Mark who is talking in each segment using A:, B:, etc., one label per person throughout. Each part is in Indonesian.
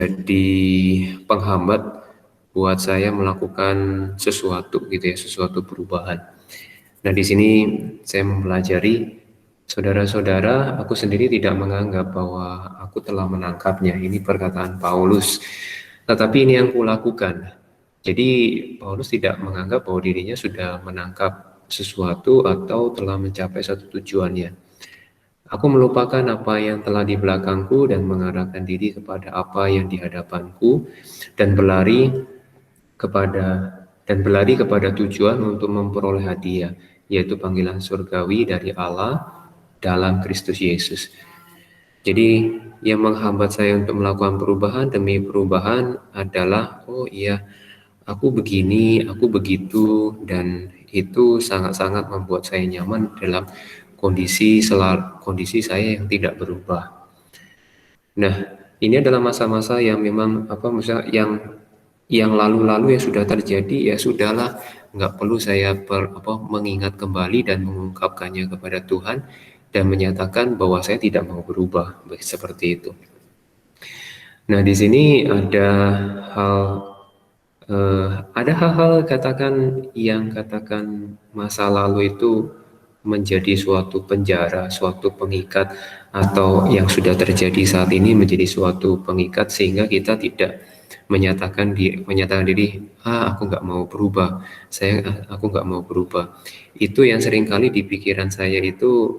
A: jadi penghambat buat saya melakukan sesuatu gitu ya, sesuatu perubahan. Nah, di sini saya mempelajari, saudara-saudara, aku sendiri tidak menganggap bahwa aku telah menangkapnya. Ini perkataan Paulus. Tetapi ini yang kulakukan. Jadi Paulus tidak menganggap bahwa dirinya sudah menangkap sesuatu atau telah mencapai satu tujuannya. Aku melupakan apa yang telah di belakangku dan mengarahkan diri kepada apa yang di hadapanku dan berlari kepada tujuan untuk memperoleh hadiah, yaitu panggilan surgawi dari Allah dalam Kristus Yesus. Jadi yang menghambat saya untuk melakukan perubahan demi perubahan adalah, oh iya, aku begini, aku begitu, dan itu sangat-sangat membuat saya nyaman dalam kondisi saya yang tidak berubah. Nah, ini adalah masa-masa yang memang misalnya yang lalu-lalu yang sudah terjadi, ya sudahlah, nggak perlu saya mengingat kembali dan mengungkapkannya kepada Tuhan dan menyatakan bahwa saya tidak mau berubah seperti itu. Nah, di sini ada hal-hal katakan masa lalu itu menjadi suatu penjara, suatu pengikat, atau yang sudah terjadi saat ini menjadi suatu pengikat sehingga kita tidak menyatakan diri, aku nggak mau berubah, aku nggak mau berubah. Itu yang seringkali di pikiran saya itu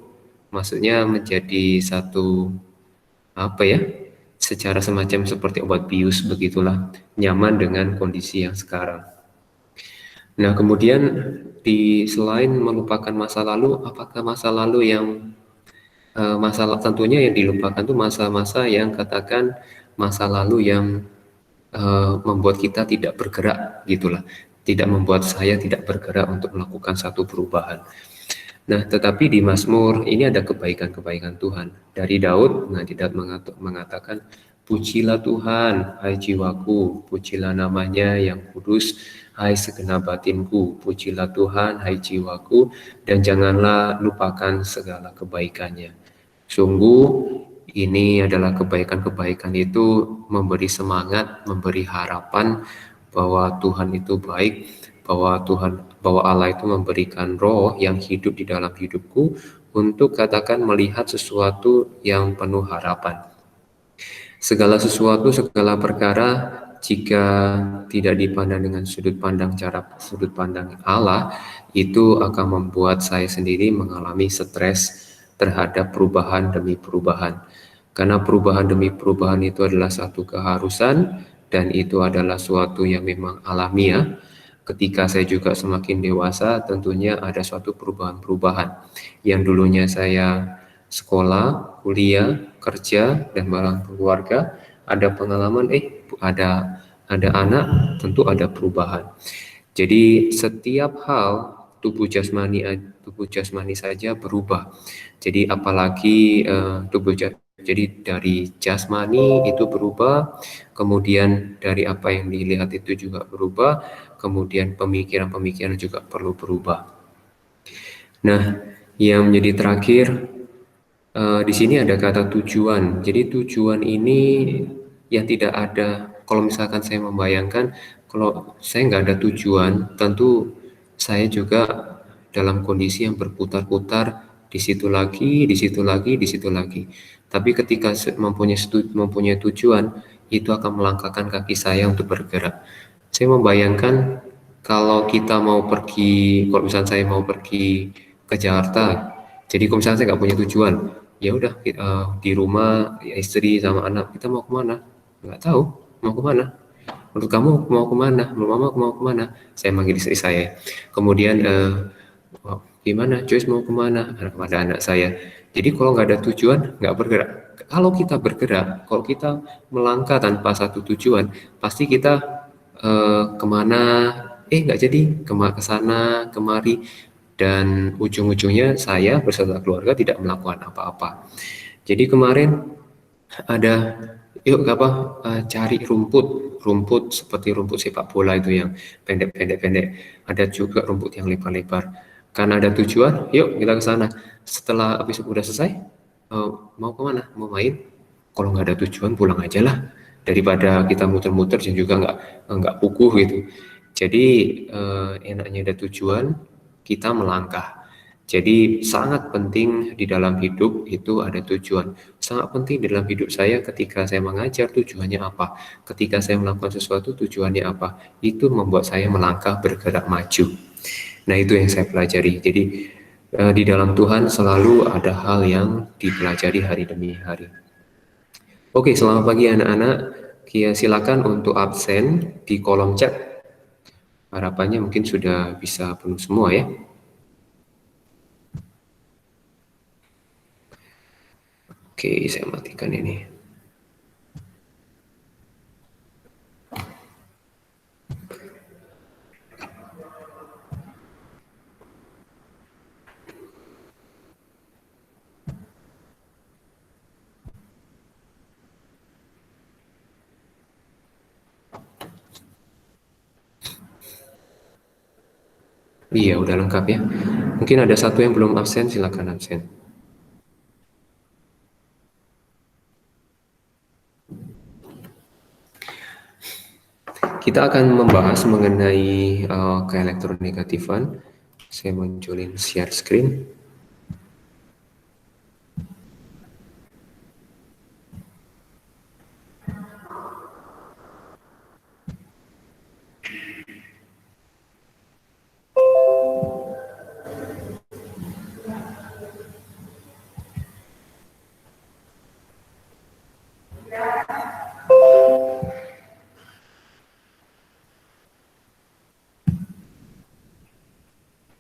A: maksudnya menjadi satu secara semacam seperti obat bius begitulah, nyaman dengan kondisi yang sekarang. Nah, kemudian selain melupakan masa lalu, apakah masa lalu yang tentunya yang dilupakan itu masa-masa yang katakan masa lalu yang membuat kita tidak bergerak gitulah, tidak membuat saya tidak bergerak untuk melakukan satu perubahan. Nah, tetapi di Mazmur ini ada kebaikan-kebaikan Tuhan. Dari Daud, mengatakan, pujilah Tuhan, hai jiwaku, pujilah namanya yang kudus, hai segenap batinku, pujilah Tuhan, hai jiwaku, dan janganlah lupakan segala kebaikannya. Sungguh, ini adalah kebaikan-kebaikan itu memberi semangat, memberi harapan bahwa Tuhan itu baik, bahwa Allah itu memberikan roh yang hidup di dalam hidupku untuk katakan melihat sesuatu yang penuh harapan. Segala perkara jika tidak dipandang dengan sudut pandang Allah, itu akan membuat saya sendiri mengalami stres terhadap perubahan demi perubahan. Karena perubahan demi perubahan itu adalah satu keharusan dan itu adalah suatu yang memang alamiah. Ketika saya juga semakin dewasa, tentunya ada suatu perubahan-perubahan. Yang dulunya saya sekolah, kuliah, kerja, dan malah keluarga, ada pengalaman, ada anak, tentu ada perubahan. Jadi setiap hal tubuh jasmani saja berubah. Jadi apalagi jadi dari jasmani itu berubah, kemudian dari apa yang dilihat itu juga berubah, kemudian pemikiran-pemikiran juga perlu berubah. Nah, yang menjadi terakhir di sini ada kata tujuan. Jadi tujuan ini yang tidak ada. Kalau misalkan saya membayangkan, kalau saya nggak ada tujuan, tentu saya juga dalam kondisi yang berputar-putar di situ lagi, di situ lagi, di situ lagi. Tapi ketika mempunyai tujuan, itu akan melangkahkan kaki saya untuk bergerak. Saya membayangkan kalau misalnya saya mau pergi ke Jakarta, jadi kalau misalnya saya nggak punya tujuan, ya udah di rumah ya istri sama anak, kita mau kemana? Nggak tahu mau kemana. Menurut kamu mau kemana? Menurut mama mau kemana? Saya manggil istri saya. Kemudian gimana? Joyce mau kemana? Kepada anak saya. Jadi kalau nggak ada tujuan, nggak bergerak. Kalau kita bergerak, kalau kita melangkah tanpa satu tujuan, pasti kita kemana? Nggak jadi, ke sana, kemari, dan ujung-ujungnya saya beserta keluarga tidak melakukan apa-apa. Jadi kemarin ada cari rumput seperti rumput sepak bola itu yang pendek. Ada juga rumput yang lebar-lebar. Karena ada tujuan, yuk kita ke sana. Setelah habis udah selesai, mau kemana? Mau main? Kalau nggak ada tujuan pulang aja lah. daripada kita muter-muter dan juga nggak kukuh gitu. Jadi enaknya ada tujuan, kita melangkah. Jadi sangat penting di dalam hidup itu ada tujuan. Sangat penting di dalam hidup saya ketika saya mengajar tujuannya apa. Ketika saya melakukan sesuatu tujuannya apa. Itu membuat saya melangkah bergerak maju. Nah itu yang saya pelajari. Jadi di dalam Tuhan selalu ada hal yang dipelajari hari demi hari. Oke, selamat pagi anak-anak. Silakan untuk absen di kolom chat. Harapannya mungkin sudah bisa penuh semua ya. Oke, saya matikan ini. Iya, udah lengkap ya. Mungkin ada satu yang belum absen, silakan absen. Kita akan membahas mengenai keelektronegatifan. Saya munculin share screen.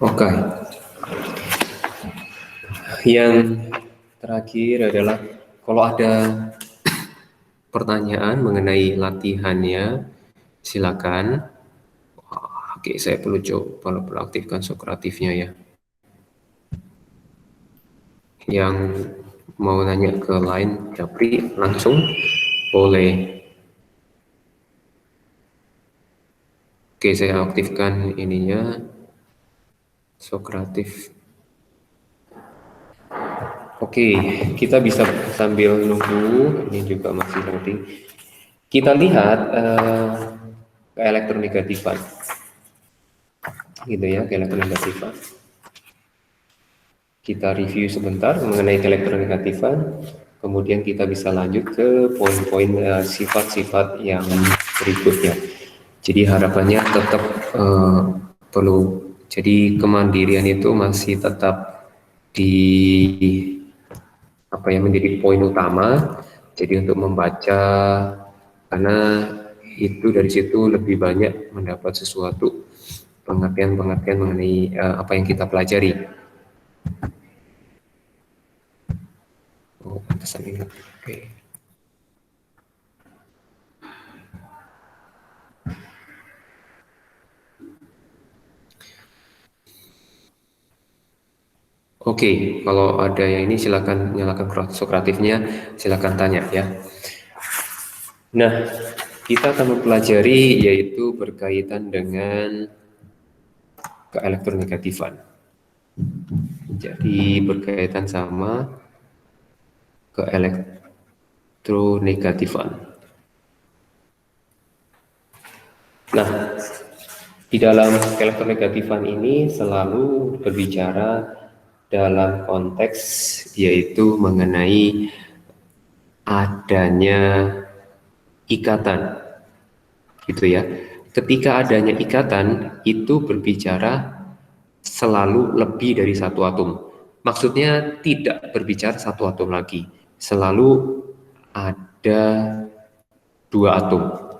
A: Oke. Yang terakhir adalah kalau ada pertanyaan mengenai latihannya, silakan. Oke, saya perlu aktifkan Sokratifnya ya. Yang mau nanya ke lain, Japri langsung boleh. Oke, saya aktifkan ininya Sokratif. Oke, kita bisa sambil nunggu, ini juga masih loading. Kita lihat keelektronegatifan, gitu ya, keelektronegatifan. Kita review sebentar mengenai keelektronegatifan, kemudian kita bisa lanjut ke poin-poin sifat-sifat yang berikutnya. Jadi harapannya tetap perlu, jadi kemandirian itu masih tetap di apa yang menjadi poin utama. Jadi untuk membaca, karena itu dari situ lebih banyak mendapat sesuatu pengertian-pengertian mengenai apa yang kita pelajari. Oh, pantesan ingat. Oke. Oke, kalau ada yang ini silakan nyalakan Sokratifnya, silakan tanya ya. Nah, kita akan mempelajari yaitu berkaitan dengan keelektronegatifan. Jadi berkaitan sama keelektronegatifan. Nah, di dalam keelektronegatifan ini selalu berbicara dalam konteks yaitu mengenai adanya ikatan, gitu ya. Ketika adanya ikatan itu berbicara selalu lebih dari satu atom. Maksudnya tidak berbicara satu atom lagi, selalu ada dua atom,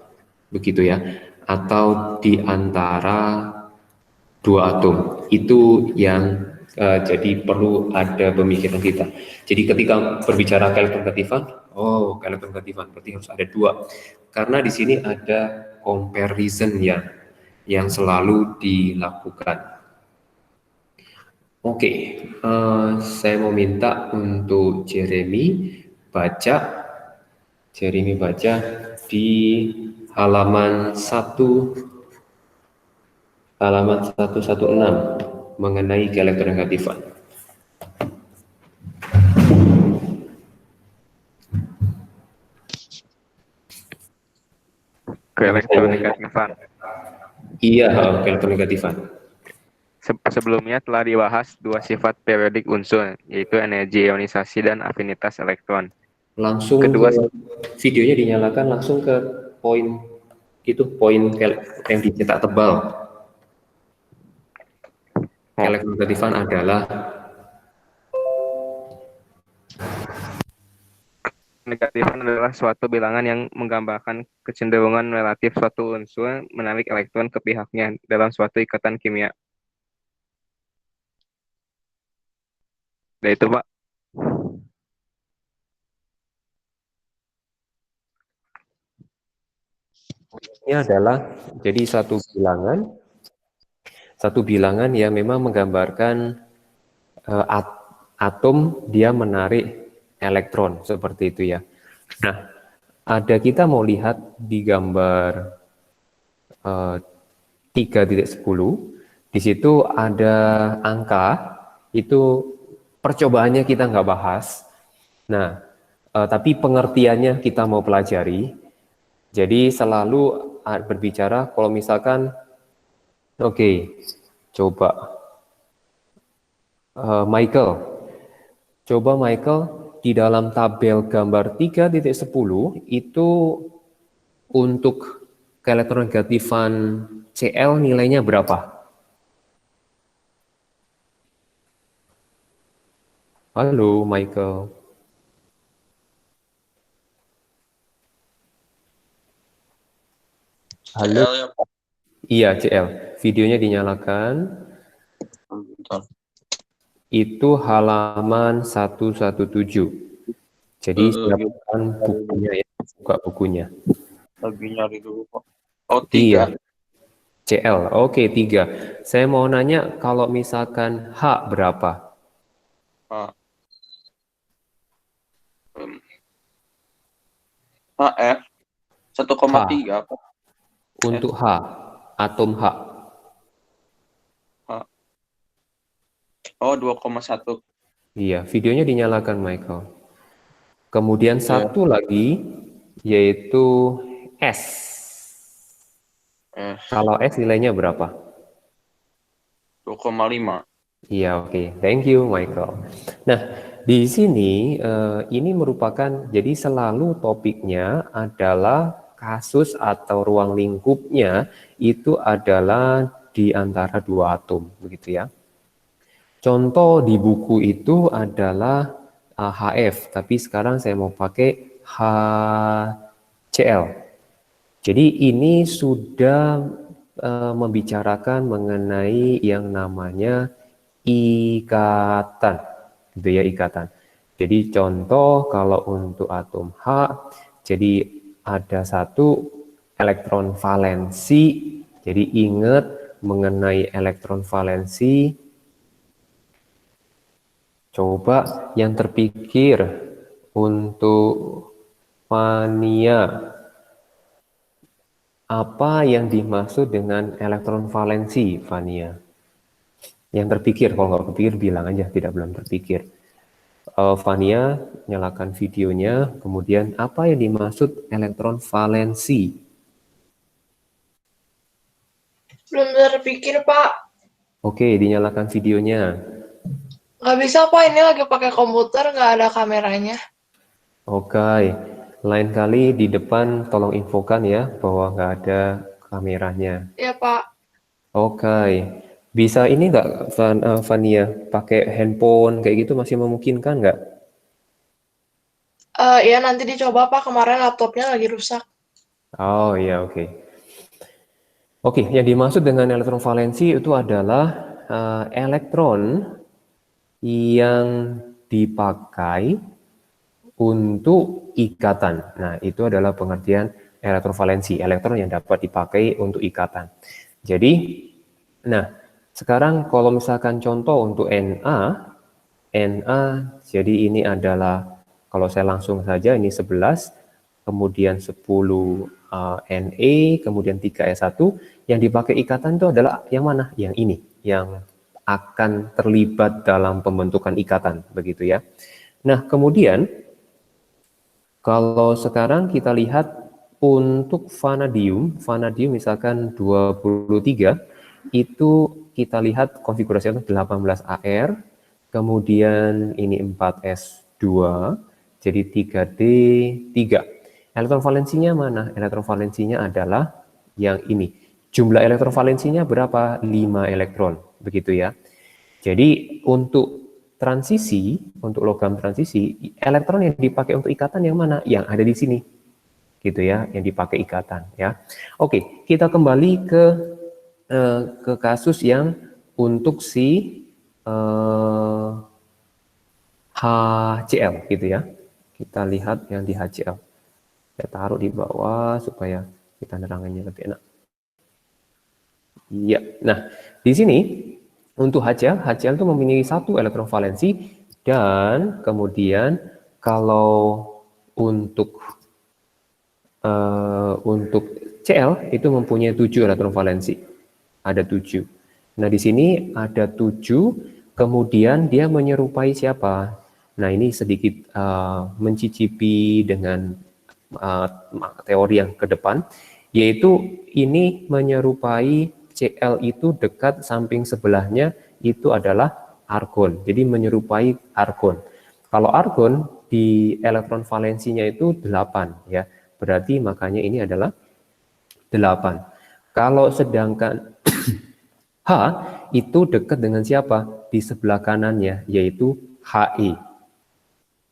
A: begitu ya, atau di antara dua atom. Itu yang jadi perlu ada pemikiran kita. Jadi ketika berbicara keelektronegatifan, keelektronegatifan berarti harus ada dua, karena di sini ada comparison yang selalu dilakukan. Oke, saya mau minta untuk Jeremy baca di halaman 116 mengenai keelektronegatifan.
B: keelektronegatifan.
A: Iya, keelektronegatifan.
B: Sebelumnya telah dibahas dua sifat periodik unsur, yaitu energi ionisasi dan afinitas elektron.
A: Langsung
B: Kedua,
A: ke videonya dinyalakan, langsung ke poin itu, poin yang dicetak tebal. Keelektronegatifan adalah
B: negatifan adalah suatu bilangan yang menggambarkan kecenderungan relatif suatu unsur menarik elektron ke pihaknya dalam suatu ikatan kimia. Dan itu, Pak.
A: ini adalah jadi satu bilangan yang memang menggambarkan atom dia menarik elektron seperti itu ya. Nah, kita mau lihat di gambar 3.10, di situ ada angka, itu percobaannya kita nggak bahas. Nah, tapi pengertiannya kita mau pelajari. Jadi selalu berbicara kalau misalkan, oke, coba Michael, di dalam tabel gambar 3.10 itu untuk keelektronegatifan Cl nilainya berapa? Halo Michael. Halo.
C: CL ya, Pak.
A: Iya, CL. Videonya dinyalakan.
C: Bentar.
A: Itu halaman 117. Jadi siapkan bukunya ya, buka bukunya.
C: Lagi nyari dulu, Pak. Oh, 3.
A: Iya. CL. Oke, 3. Saya mau nanya kalau misalkan H berapa?
C: HF 1,3, Pak.
A: Untuk H, atom H.
C: Oh, 2,1.
A: Iya, videonya dinyalakan Michael. Kemudian satu lagi yaitu S. Kalau S nilainya berapa?
C: 2,5.
A: Iya, oke. Thank you, Michael. Nah, di sini ini merupakan, jadi selalu topiknya adalah kasus atau ruang lingkupnya itu adalah di antara dua atom, begitu ya. Contoh di buku itu adalah HF, tapi sekarang saya mau pakai HCl. Jadi ini sudah membicarakan mengenai yang namanya ikatan, gitu ya, ikatan. Jadi contoh kalau untuk atom H, jadi ada satu elektron valensi. Jadi ingat mengenai elektron valensi. Coba yang terpikir untuk Fania, apa yang dimaksud dengan elektron valensi, Fania? Yang terpikir, kalau nggak kepikir bilang aja, tidak belum terpikir. Fania, nyalakan videonya, kemudian apa yang dimaksud elektron valensi?
D: Belum terpikir, Pak.
A: Oke, dinyalakan videonya.
D: Nggak bisa, Pak. Ini lagi pakai komputer, nggak ada kameranya.
A: Oke, lain kali di depan tolong infokan ya, bahwa nggak ada kameranya.
D: Ya, Pak.
A: Oke. Bisa ini nggak, Fania, pakai handphone kayak gitu masih memungkinkan nggak?
D: Ya, nanti dicoba, Pak. Kemarin laptopnya lagi rusak.
A: Oh iya, oke. Oke, yang dimaksud dengan elektron valensi itu adalah elektron yang dipakai untuk ikatan. Nah, itu adalah pengertian elektron valensi, elektron yang dapat dipakai untuk ikatan. Jadi, nah, sekarang kalau misalkan contoh untuk Na, jadi ini adalah, kalau saya langsung saja, ini 11, kemudian 10 Na, kemudian 3S1, yang dipakai ikatan itu adalah yang mana? Yang ini, yang akan terlibat dalam pembentukan ikatan, begitu ya. Nah, kemudian, kalau sekarang kita lihat untuk vanadium misalkan 23, itu kita lihat konfigurasinya 18 AR, kemudian ini 4S2, jadi 3D3. Elektron valensinya mana? Elektron valensinya adalah yang ini. Jumlah elektron valensinya berapa? 5 elektron, begitu ya. Jadi untuk transisi, untuk logam transisi, elektron yang dipakai untuk ikatan yang mana? Yang ada di sini, gitu ya, yang dipakai ikatan ya. Oke, kita kembali ke kasus yang untuk si HCl, gitu ya. Kita lihat yang di HCl. Saya taruh di bawah supaya kita nerangannya lebih enak. Iya, nah di sini untuk HCl itu mempunyai 1 elektron valensi, dan kemudian kalau untuk Cl itu mempunyai 7 elektron valensi, ada 7. Nah di sini ada 7, kemudian dia menyerupai siapa? Nah ini sedikit mencicipi dengan teori yang ke depan, yaitu ini menyerupai Cl itu dekat samping sebelahnya itu adalah argon. Jadi menyerupai argon. Kalau argon di elektron valensinya itu 8 ya. Berarti makanya ini adalah 8. Kalau sedangkan H itu dekat dengan siapa? Di sebelah kanannya yaitu He.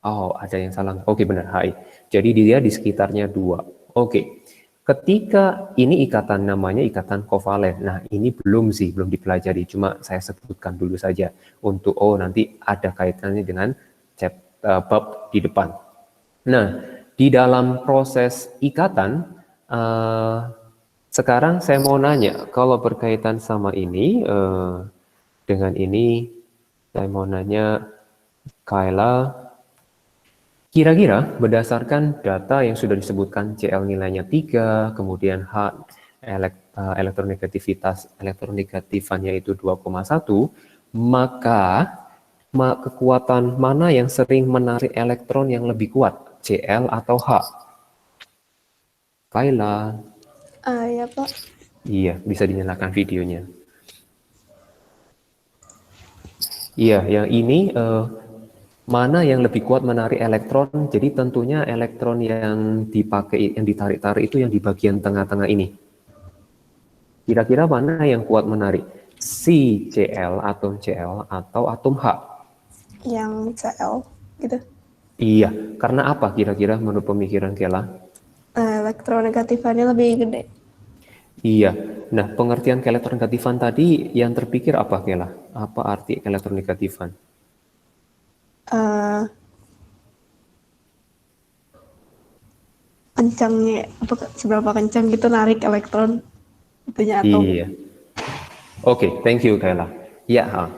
A: Oh, ada yang salah. Oke, benar, He. Jadi dia di sekitarnya 2. Oke. Ketika ini ikatan namanya ikatan kovalen. Nah, ini belum dipelajari, cuma saya sebutkan dulu saja untuk nanti ada kaitannya dengan bab di depan. Nah, di dalam proses ikatan sekarang saya mau nanya kalau berkaitan sama ini dengan ini saya mau nanya Kayla, kira-kira berdasarkan data yang sudah disebutkan Cl nilainya 3, kemudian H elektronegatifannya itu 2,1, maka kekuatan mana yang sering menarik elektron yang lebih kuat, Cl atau H? Kayla.
E: Ya Pak.
A: Iya, bisa dinyalakan videonya. Iya, yang ini mana yang lebih kuat menarik elektron? Jadi tentunya elektron yang dipakai, yang ditarik-tarik itu yang di bagian tengah-tengah ini. Kira-kira mana yang kuat menarik? Si Cl, atom Cl atau atom H?
E: Yang Cl, gitu.
A: Iya, karena apa kira-kira menurut pemikiran Kela?
E: Elektronegatifannya lebih gede.
A: Iya, nah pengertian keelektronegatifan tadi yang terpikir apa Kela? Apa arti elektronegatifan?
E: Kencangnya, seberapa kencang gitu narik elektron itunya atau
A: Iya. Oke, thank you Kayla. Ya,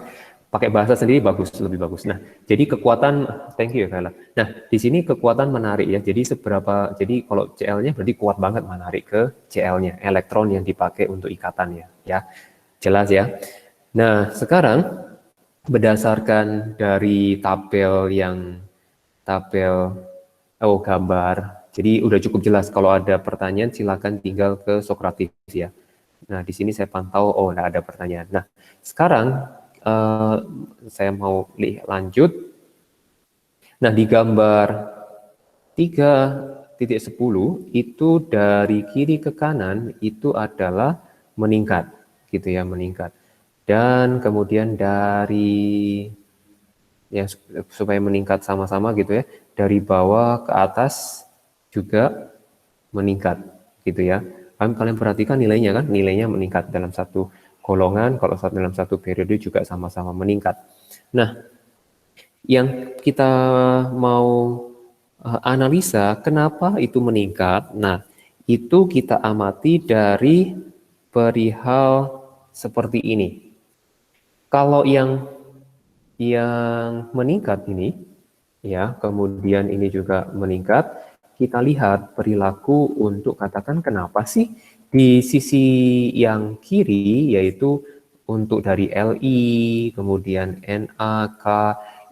A: pakai bahasa sendiri bagus, lebih bagus. Nah, jadi kekuatan, thank you Kayla. Nah, di sini kekuatan menarik ya. Jadi jadi kalau Cl-nya berarti kuat banget menarik ke Cl-nya, elektron yang dipakai untuk ikatannya, ya. Jelas ya. Nah, sekarang berdasarkan dari gambar. Jadi udah cukup jelas. Kalau ada pertanyaan silakan tinggal ke Sokratis ya. Nah, di sini saya pantau, nggak ada pertanyaan. Nah, sekarang saya mau lanjut. Nah, di gambar 3.10 itu dari kiri ke kanan itu adalah meningkat, gitu ya, meningkat. Dan kemudian dari ya supaya meningkat sama-sama gitu ya, dari bawah ke atas juga meningkat, gitu ya. Kalian perhatikan nilainya kan, nilainya meningkat dalam satu golongan, kalau dalam satu periode juga sama-sama meningkat. Nah, yang kita mau analisa kenapa itu meningkat. Nah, itu kita amati dari perihal seperti ini. Kalau yang meningkat ini, ya, kemudian ini juga meningkat, kita lihat perilaku untuk katakan kenapa sih di sisi yang kiri, yaitu untuk dari Li, kemudian Na, K,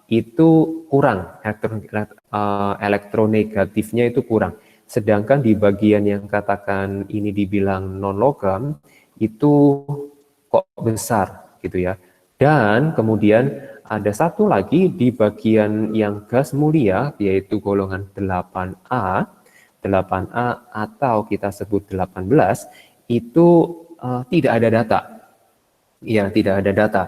A: itu kurang, elektronegatifnya itu kurang. Sedangkan di bagian yang katakan ini dibilang non-logam, itu kok besar gitu ya. Dan kemudian ada satu lagi di bagian yang gas mulia, yaitu golongan 8A, 8A atau kita sebut 18, itu tidak ada data. Ya, tidak ada data.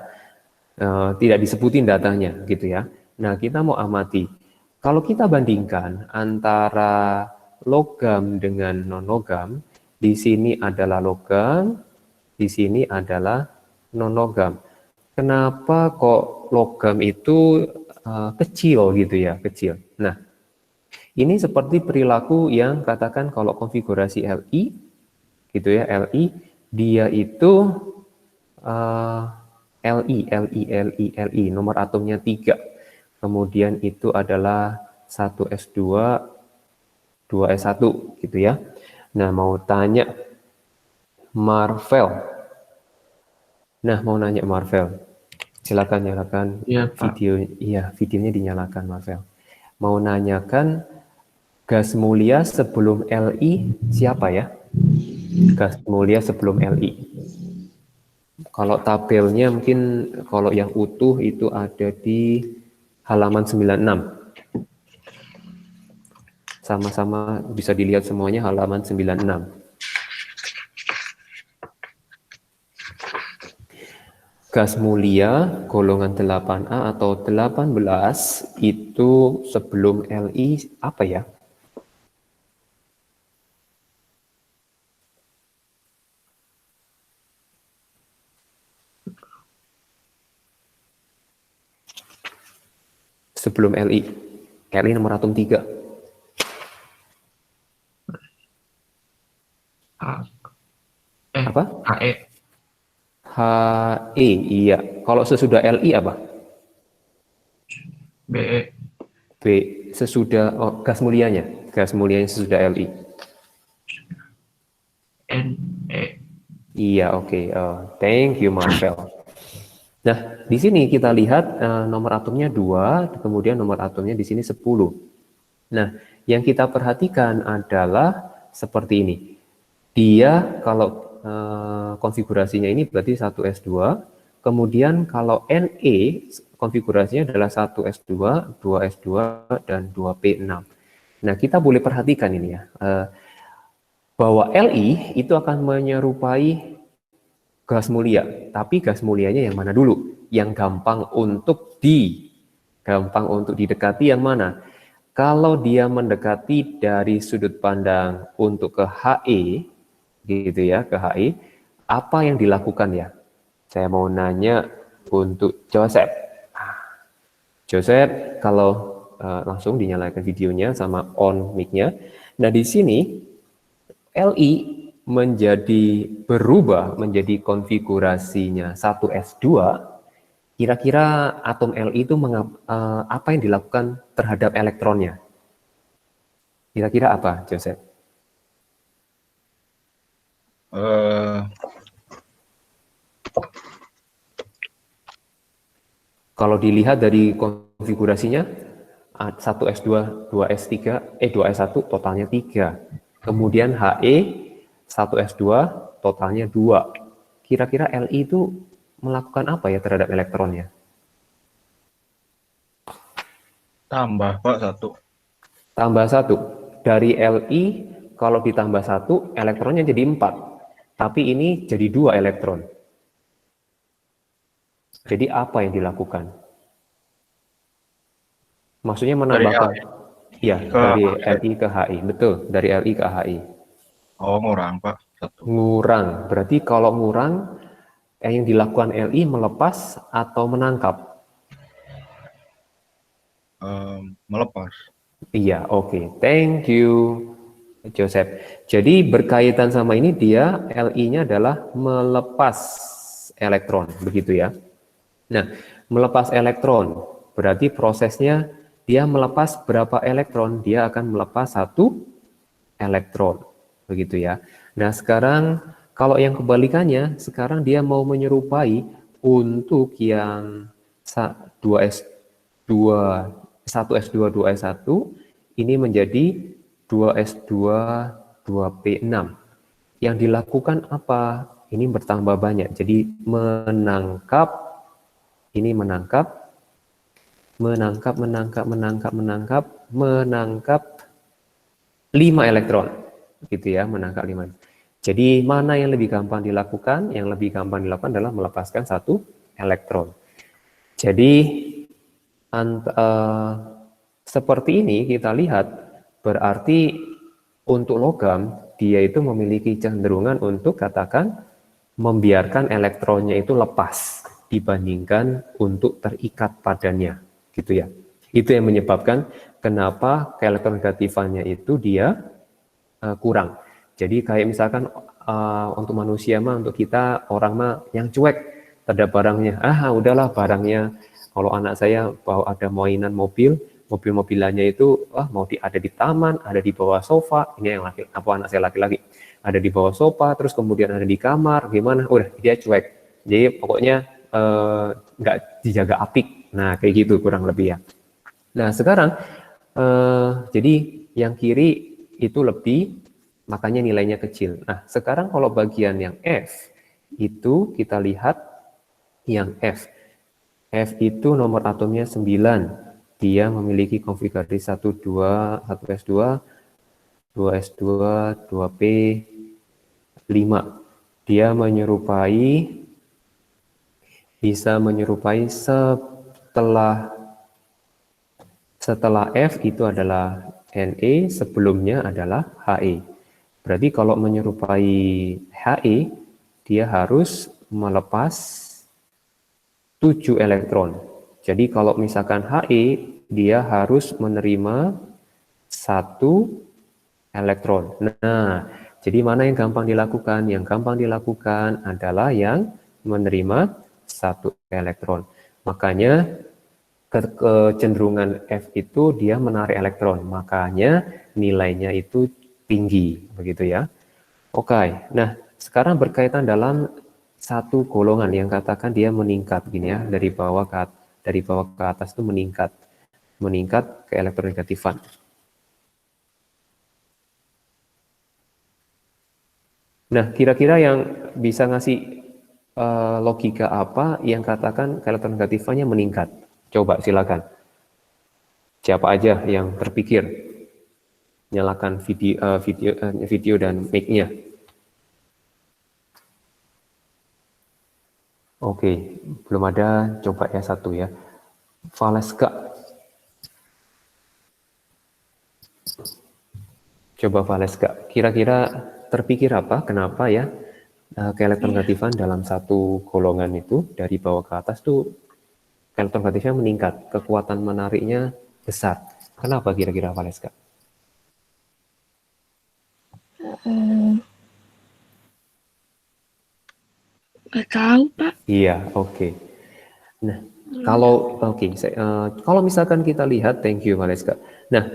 A: Tidak disebutin datanya gitu ya. Nah, kita mau amati. Kalau kita bandingkan antara logam dengan non-logam, di sini adalah logam, di sini adalah non-logam. Kenapa kok logam itu kecil gitu ya, kecil. Nah, ini seperti perilaku yang katakan kalau konfigurasi Li, gitu ya, Li, dia itu Li, nomor atomnya 3. Kemudian itu adalah 1s2, 2s1 gitu ya. Nah, mau tanya Marvel. Nah, mau nanya Marvel. Silakan nyalakan video. Iya, videonya dinyalakan Marvel. Mau nanyakan gas mulia sebelum Li siapa ya? Gas mulia sebelum Li. Kalau tabelnya mungkin kalau yang utuh itu ada di halaman 96. Sama-sama bisa dilihat semuanya halaman 96. Gas mulia golongan 8A atau 18 itu sebelum Li apa ya? Sebelum Li nomor atom 3. Apa?
F: HE.
A: He, iya. Kalau sesudah Li apa?
F: BE.
A: B, sesudah gas mulianya sesudah Li.
F: NE.
A: Iya, oke. Thank you, Marvel. Nah, di sini kita lihat nomor atomnya 2, kemudian nomor atomnya di sini 10. Nah, yang kita perhatikan adalah seperti ini. Dia kalau konfigurasinya ini berarti 1s2, kemudian kalau Ne konfigurasinya adalah 1s2, 2s2, dan 2p6. Nah, kita boleh perhatikan ini ya, bahwa Li itu akan menyerupai gas mulia, tapi gas mulianya yang mana dulu? Yang gampang untuk didekati yang mana? Kalau dia mendekati dari sudut pandang untuk ke He, gitu ya, ke He, apa yang dilakukan ya? Saya mau nanya untuk Joseph. Joseph, kalau langsung dinyalakan videonya sama on mic-nya. Nah, di sini Li berubah menjadi konfigurasinya 1s2. Kira-kira atom Li itu apa yang dilakukan terhadap elektronnya? Kira-kira apa, Joseph? Kalau dilihat dari konfigurasinya 1s2, 2s3, 2s1 totalnya 3. Kemudian He 1s2 totalnya 2. Kira-kira Li itu melakukan apa ya terhadap elektronnya?
G: Tambah, Pak, 1.
A: Tambah 1. Dari Li kalau ditambah 1, elektronnya jadi 4. Tapi ini jadi 2 elektron. Jadi apa yang dilakukan? Maksudnya menambahkan. Ya, dari Li ke Hi. Betul, dari Li ke Hi.
G: Oh, ngurang, Pak. 1.
A: Ngurang. Berarti kalau ngurang, yang dilakukan Li melepas atau menangkap?
G: Melepas.
A: Iya, oke. Thank you, Joseph. Jadi berkaitan sama ini, dia Li-nya adalah melepas elektron, begitu ya. Nah, melepas elektron, berarti prosesnya dia melepas berapa elektron? Dia akan melepas 1 elektron, begitu ya. Nah, sekarang kalau yang kebalikannya, sekarang dia mau menyerupai untuk yang 1s2, 2s1, ini menjadi 2s2, 2p6. Yang dilakukan apa? Ini bertambah banyak. Jadi menangkap 5 elektron. Gitu ya, menangkap 5. Jadi mana yang lebih gampang dilakukan? Yang lebih gampang dilakukan adalah melepaskan 1 elektron. Jadi seperti ini kita lihat, berarti untuk logam dia itu memiliki kecenderungan untuk katakan membiarkan elektronnya itu lepas dibandingkan untuk terikat padanya, gitu ya. Itu yang menyebabkan kenapa keelektronegatifannya itu dia kurang. Jadi kayak misalkan untuk manusia mah, untuk kita orang mah yang cuek terhadap barangnya. Udahlah barangnya. Kalau anak saya bawa ada mainan mobil-mobilannya itu mau ada di taman, ada di bawah sofa. Ini yang anak saya laki-laki. Ada di bawah sofa, terus kemudian ada di kamar, gimana? Udah dia cuek. Jadi pokoknya nggak dijaga apik. Nah kayak gitu kurang lebih ya. Nah sekarang jadi yang kiri itu lebih, makanya nilainya kecil. Nah sekarang kalau bagian yang F itu kita lihat yang F. F itu nomor atomnya 9. Dia memiliki konfigurasi 1, 2, 1s2, 2s2, 2p, 5. Dia bisa menyerupai setelah F itu adalah Ne, sebelumnya adalah He. Berarti kalau menyerupai He, dia harus melepas 7 elektron. Jadi kalau misalkan He, dia harus menerima 1 elektron. Nah, jadi mana yang gampang dilakukan? Yang gampang dilakukan adalah yang menerima 1 elektron. Makanya kecenderungan F itu dia menarik elektron. Makanya nilainya itu tinggi, begitu ya. Oke, nah sekarang berkaitan dalam satu golongan yang katakan dia meningkat gini ya, dari bawah ke atas itu meningkat ke elektronegatifan. Nah, kira-kira yang bisa ngasih logika apa yang katakan elektronegatifannya meningkat? Coba silakan. Siapa aja yang terpikir? Nyalakan video dan mic-nya. Oke, belum ada, coba ya satu ya. Valeska. Coba Valeska, kira-kira terpikir apa? Kenapa ya keelektronegativan dalam satu golongan itu dari bawah ke atas tuh keelektronegatifannya meningkat, kekuatan menariknya besar. Kenapa kira-kira Valeska?
F: Nggak tahu, Pak.
A: Iya, oke. Nah, kalau misalkan kita lihat, thank you Valeska. Nah,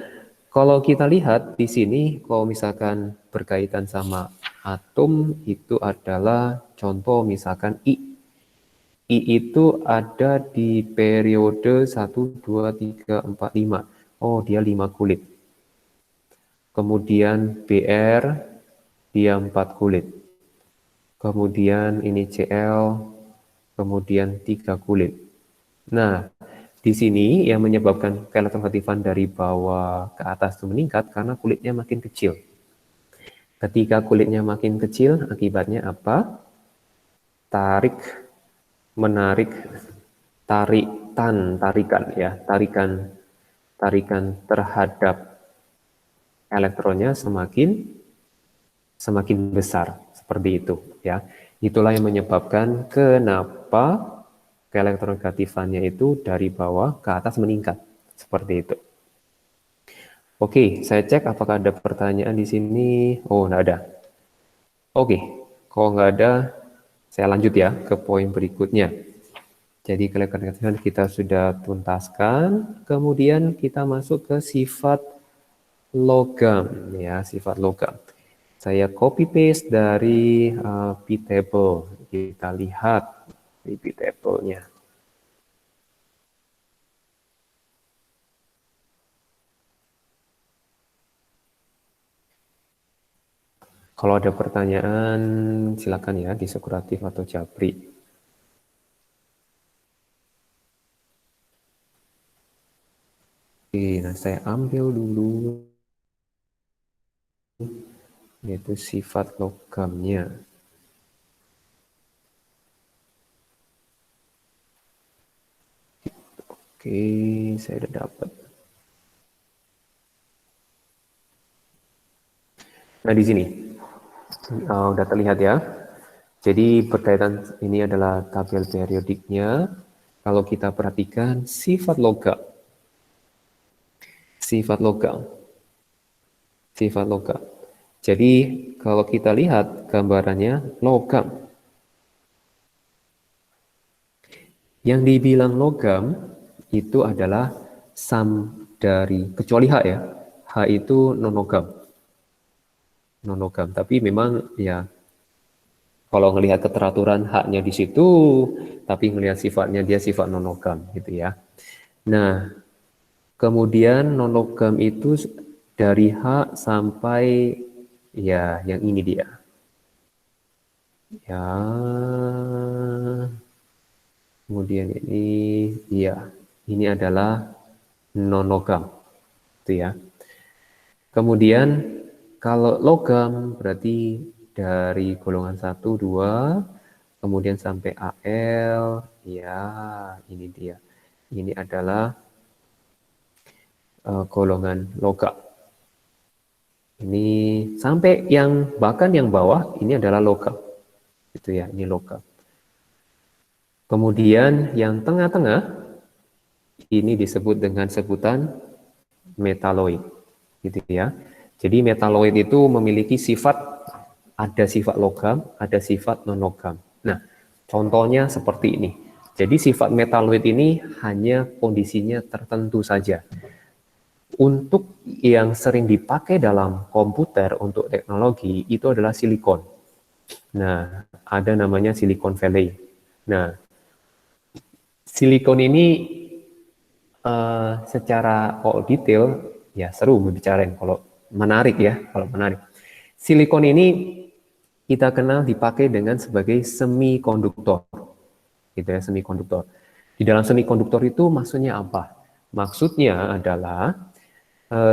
A: kalau kita lihat di sini, kalau misalkan berkaitan sama atom itu adalah contoh misalkan I. I itu ada di periode 1, 2, 3, 4, 5. Oh, dia 5 kulit. Kemudian BR, dia 4 kulit. Kemudian ini Cl, kemudian 3 kulit. Nah, di sini yang menyebabkan keelektronegativan dari bawah ke atas itu meningkat karena kulitnya makin kecil. Ketika kulitnya makin kecil, akibatnya apa? Tarik, menarik, tarikan terhadap elektronnya semakin besar, seperti itu ya. Itulah yang menyebabkan kenapa keelektronegatifannya itu dari bawah ke atas meningkat, seperti itu. Oke, saya cek apakah ada pertanyaan di sini. Oh, enggak ada. Oke, kalau nggak ada, saya lanjut ya ke poin berikutnya. Jadi keelektronegatifannya kita sudah tuntaskan, kemudian kita masuk ke sifat logam ya, sifat logam. Saya copy paste dari p-table. Kita lihat di p-table-nya. Kalau ada pertanyaan, silakan ya, di Sokratif atau Japri. Oke, nah saya ambil dulu, yaitu sifat logamnya. Oke, saya udah dapat. Nah, di sini udah terlihat ya. Jadi berkaitan ini adalah tabel periodiknya. Kalau kita perhatikan sifat logam. Sifat logam. Sifat logam. Jadi kalau kita lihat gambarannya logam. Yang dibilang logam itu adalah sum dari, kecuali H ya. H itu non-logam. Non-logam, tapi memang ya kalau ngelihat keteraturan haknya di situ, tapi ngelihat sifatnya dia sifat non-logam gitu ya. Nah, kemudian non-logam itu dari hak sampai ya yang ini dia. Ya. Kemudian ini ya, ini adalah non-logam. Itu ya. Kemudian kalau logam berarti dari golongan 1, 2, kemudian sampai AL, ya ini dia. Ini adalah golongan logam. Ini sampai yang bahkan yang bawah ini adalah logam. Itu ya, ini logam. Kemudian yang tengah-tengah ini disebut dengan sebutan metaloid. Gitu ya. Jadi metaloid itu memiliki sifat, ada sifat logam, ada sifat non-logam. Nah, contohnya seperti ini. Jadi sifat metaloid ini hanya kondisinya tertentu saja. Untuk yang sering dipakai dalam komputer untuk teknologi itu adalah silikon. Nah, ada namanya silicon valley. Nah, silikon ini secara detail ya seru membicarain kalau menarik ya, kalau menarik. Silikon ini kita kenal dipakai dengan sebagai semikonduktor. Gitu ya, semikonduktor. Di dalam semikonduktor itu maksudnya apa? Maksudnya adalah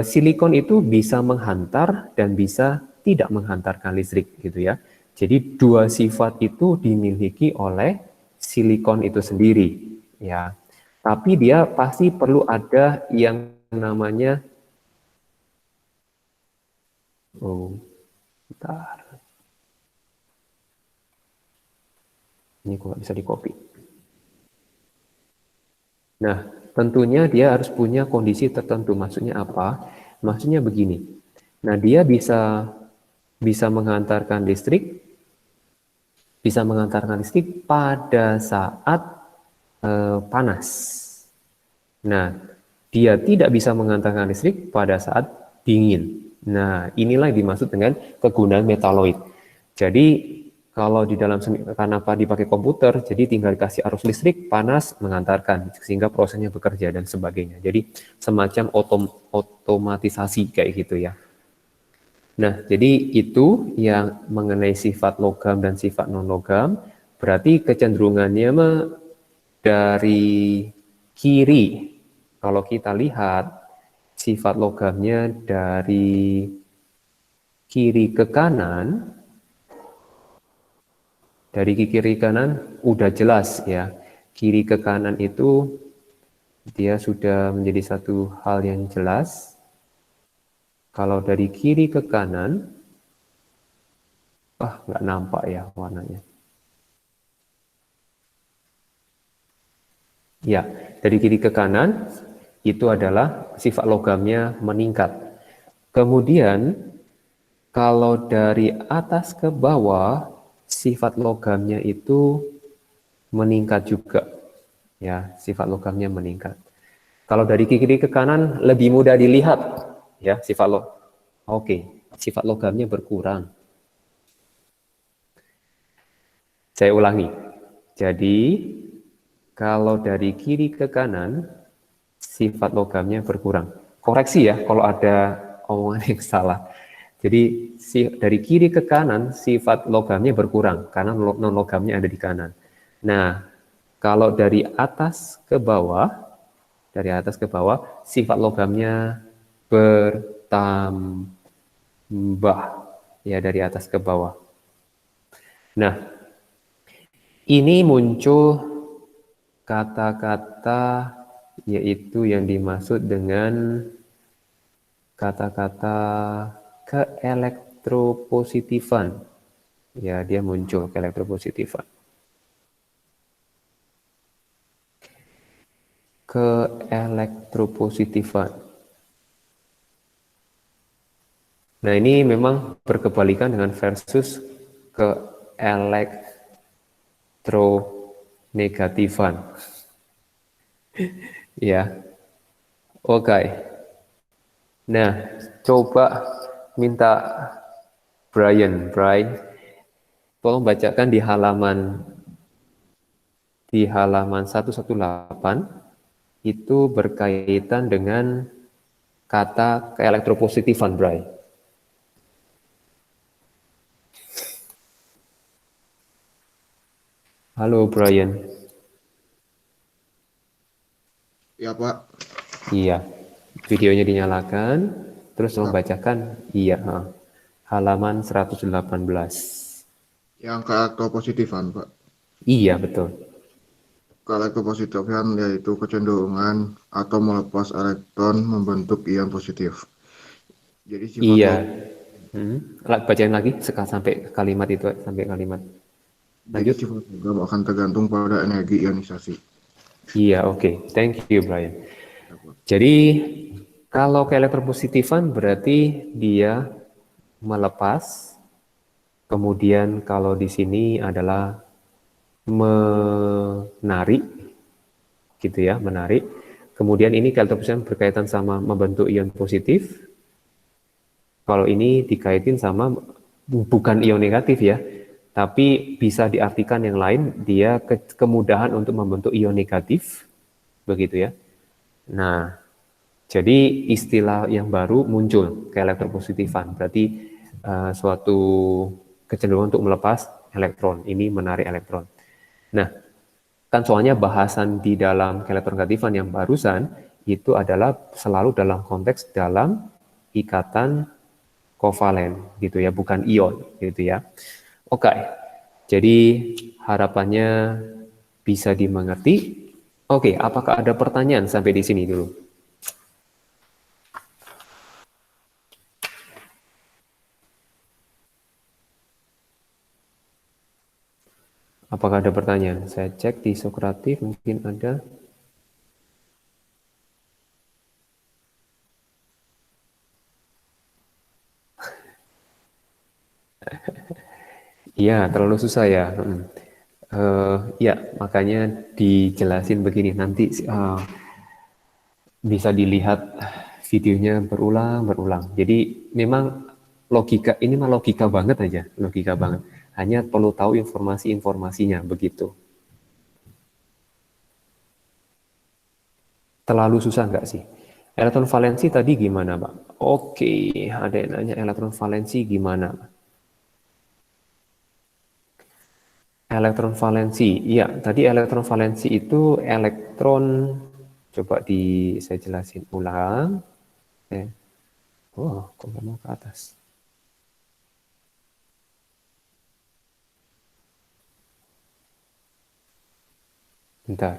A: silikon itu bisa menghantar dan bisa tidak menghantarkan listrik gitu ya. Jadi dua sifat itu dimiliki oleh silikon itu sendiri ya. Tapi dia pasti perlu ada yang namanya bentar. Ini kok nggak bisa di-copy. Nah, tentunya dia harus punya kondisi tertentu. Maksudnya apa? Maksudnya begini. Nah, dia bisa menghantarkan listrik, pada saat panas. Nah, dia tidak bisa menghantarkan listrik pada saat dingin. Nah, inilah yang dimaksud dengan kegunaan metaloid. Jadi, kalau di dalam kenapa dipakai komputer, jadi tinggal dikasih arus listrik, panas, mengantarkan, sehingga prosesnya bekerja dan sebagainya. Jadi, semacam otomatisasi kayak gitu ya. Nah, jadi itu yang mengenai sifat logam dan sifat non-logam, berarti kecenderungannya dari kiri. Kalau kita lihat, sifat logamnya dari kiri ke kanan, udah jelas ya. Kiri ke kanan itu dia sudah menjadi satu hal yang jelas. Kalau dari kiri ke kanan, nggak nampak ya warnanya. Ya, dari kiri ke kanan itu adalah sifat logamnya meningkat. Kemudian kalau dari atas ke bawah sifat logamnya itu meningkat juga. Ya, sifat logamnya meningkat. Kalau dari kiri ke kanan lebih mudah dilihat ya, sifat sifat logamnya berkurang. Saya ulangi. Jadi kalau dari kiri ke kanan sifat logamnya berkurang. Koreksi ya kalau ada omongan yang salah. Jadi dari kiri ke kanan sifat logamnya berkurang karena non logamnya ada di kanan. Nah, kalau dari atas ke bawah sifat logamnya bertambah ya dari atas ke bawah. Nah, ini muncul kata-kata yaitu yang dimaksud dengan kata-kata keelektropositifan. Ya, dia muncul keelektropositifan. Keelektropositifan. Nah, ini memang berkebalikan dengan versus keelektronegativan. Ya. Oke. Nah, coba minta Brian, tolong bacakan di halaman 118 itu berkaitan dengan kata keelektropositifan, Brian. Halo, Brian.
H: Ya, Pak.
A: Iya. Videonya dinyalakan, terus membacakan iya. Halaman 118.
H: Yang keelektropositifan, Pak.
A: Iya, betul.
H: Keelektropositifan yaitu kecenderungan atau melepas elektron membentuk ion positif. Jadi sifat
A: Iya. Bacain lagi sampai kalimat itu, sampai kalimat. Lanjut.
H: Jadi sifat logam akan tergantung pada energi ionisasi.
A: Iya, oke. Thank you, Brian. Jadi, kalau keelektropositifan berarti dia melepas, kemudian kalau di sini adalah menarik, gitu ya, menarik. Kemudian ini keelektropositifan berkaitan sama membentuk ion positif. Kalau ini dikaitin sama bukan ion negatif ya, tapi bisa diartikan yang lain, dia kemudahan untuk membentuk ion negatif, begitu ya. Nah, jadi istilah yang baru muncul, keelektropositifan, berarti suatu kecenderungan untuk melepas elektron, ini menarik elektron. Nah, kan soalnya bahasan di dalam keelektronegatifan yang barusan, itu adalah selalu dalam konteks dalam ikatan kovalen, gitu ya, bukan ion, gitu ya. Oke, jadi harapannya bisa dimengerti. Oke, apakah ada pertanyaan sampai di sini dulu? Apakah ada pertanyaan? Saya cek di Sokratif, mungkin ada. Iya, terlalu susah ya. Ya, makanya dijelasin begini. Nanti bisa dilihat videonya berulang. Jadi memang logika, ini mah logika banget aja, logika banget. Hanya perlu tahu informasi-informasinya, begitu. Terlalu susah nggak sih? Elektron valensi tadi gimana, Pak? Oke, ada yang nanya elektron valensi gimana? Elektron valensi, iya, tadi elektron valensi itu elektron, coba saya jelasin ulang. Oh, kok nggak mau ke atas? Bentar.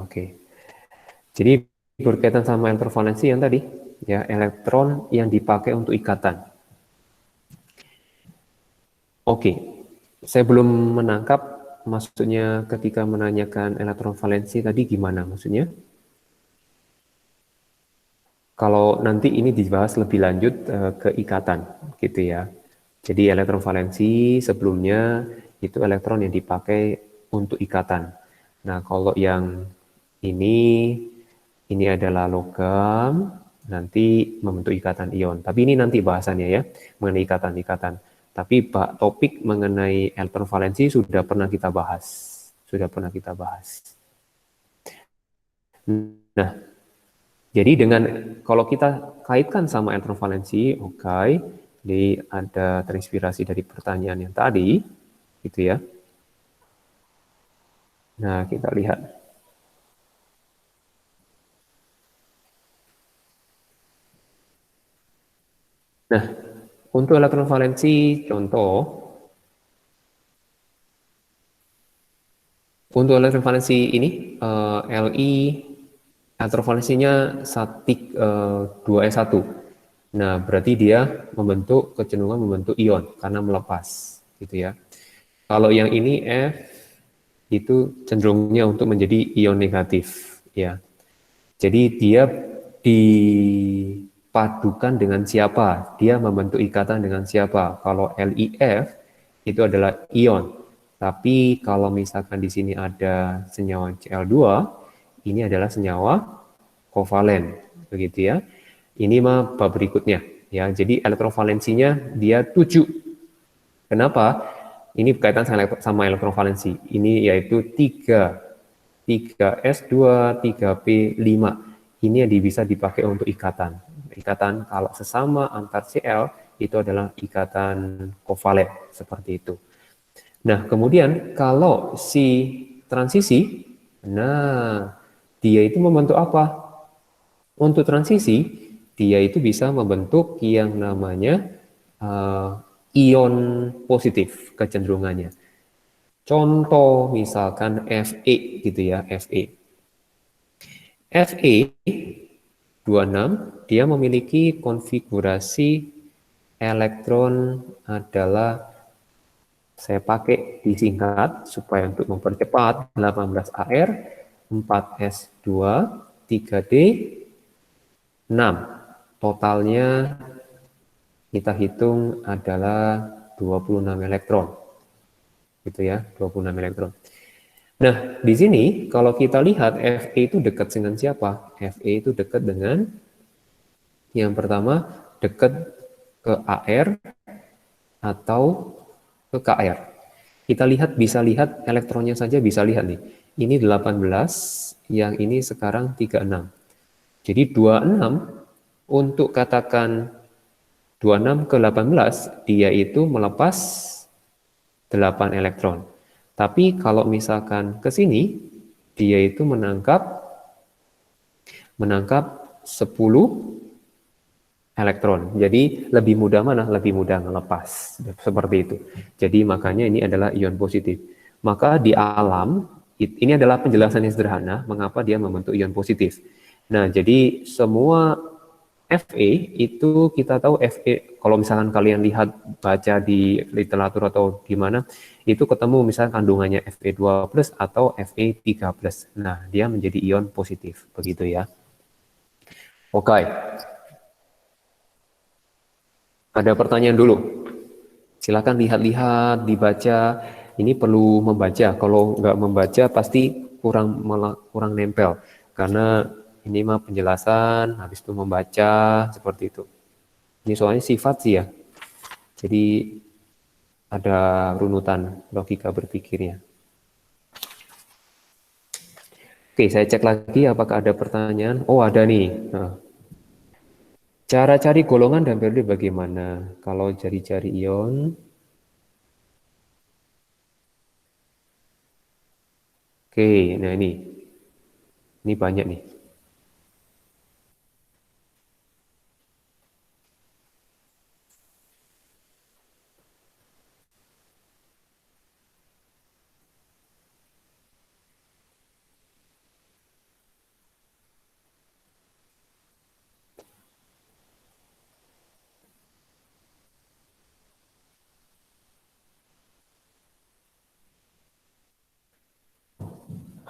A: Oke. Jadi berkaitan sama elektron valensi yang tadi, ya, elektron yang dipakai untuk ikatan. Oke, saya belum menangkap maksudnya ketika menanyakan elektron valensi tadi gimana maksudnya? Kalau nanti ini dibahas lebih lanjut ke ikatan, gitu ya. Jadi elektron valensi sebelumnya itu elektron yang dipakai untuk ikatan. Nah, kalau yang ini adalah logam, nanti membentuk ikatan ion. Tapi ini nanti bahasannya ya, mengenai ikatan-ikatan. Tapi topik mengenai elektron valensi sudah pernah kita bahas. Nah, jadi dengan kalau kita kaitkan sama elektron valensi, oke, jadi ada terinspirasi dari pertanyaan yang tadi, gitu ya. Nah, kita lihat. Nah, untuk elektron valensi, contoh, untuk elektron valensi ini, Li, elektron valensinya 2s1. Nah, berarti dia kecenderungan membentuk ion karena melepas, gitu ya. Kalau yang ini F itu cenderungnya untuk menjadi ion negatif, ya. Jadi dia dipadukan dengan siapa? Dia membentuk ikatan dengan siapa? Kalau LiF itu adalah ion. Tapi kalau misalkan di sini ada senyawa Cl2, ini adalah senyawa kovalen, begitu ya. Ini mah bab berikutnya, ya. Jadi elektrovalensinya dia 7. Kenapa? Ini berkaitan sama elektrovalensi. Ini yaitu 3s2, 3p5. Ini yang bisa dipakai untuk ikatan. Ikatan kalau sesama antar Cl itu adalah ikatan kovalen, seperti itu. Nah, kemudian kalau si transisi, nah dia itu membentuk apa? Untuk transisi, dia itu bisa membentuk yang namanya ion positif kecenderungannya. Contoh misalkan Fe gitu ya, Fe. Fe26 dia memiliki konfigurasi elektron adalah, saya pakai disingkat supaya untuk mempercepat, 18Ar, 4s2, 3d, 6. Totalnya kita hitung adalah 26 elektron. Gitu ya, 26 elektron. Nah, di sini kalau kita lihat Fe itu dekat dengan siapa? Fe itu dekat dengan yang pertama dekat ke Ar atau ke Kr. Kita bisa lihat elektronnya saja, bisa lihat nih. Ini 18, yang ini sekarang 36. Jadi 26 untuk katakan 26 ke 18, dia itu melepas 8 elektron. Tapi kalau misalkan ke sini, dia itu menangkap 10 elektron. Jadi lebih mudah mana? Lebih mudah ngelepas. Seperti itu. Jadi makanya ini adalah ion positif. Maka di alam, ini adalah penjelasan yang sederhana mengapa dia membentuk ion positif. Nah, jadi semua Fe itu kita tahu Fe, kalau misalkan kalian lihat baca di literatur atau di mana, itu ketemu misalnya kandungannya Fe2+ atau Fe3+. Nah, dia menjadi ion positif, begitu ya. Oke. Ada pertanyaan dulu? Silakan lihat-lihat, dibaca. Ini perlu membaca. Kalau nggak membaca pasti kurang nempel. Karena ini mah penjelasan, habis itu membaca, seperti itu. Ini soalnya sifat sih ya. Jadi ada runutan logika berpikirnya. Oke, saya cek lagi apakah ada pertanyaan. Oh, ada nih. Nah, cara cari golongan dan periode bagaimana? Kalau cari-cari ion. Oke, nah ini. Ini banyak nih.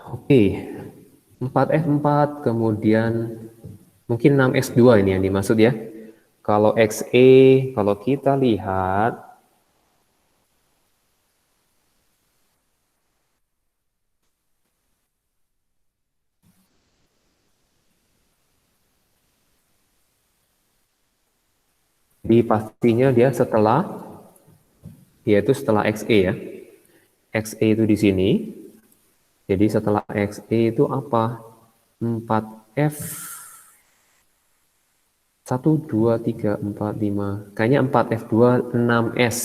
A: Oke, 4F4, kemudian mungkin 6X2 ini yang dimaksud ya. Kalau XE, kalau kita lihat, jadi pastinya dia itu setelah XE ya. XE itu di sini. Jadi setelah XE itu apa? 4F 1, 2, 3, 4, 5. Kayaknya 4F2, 6S.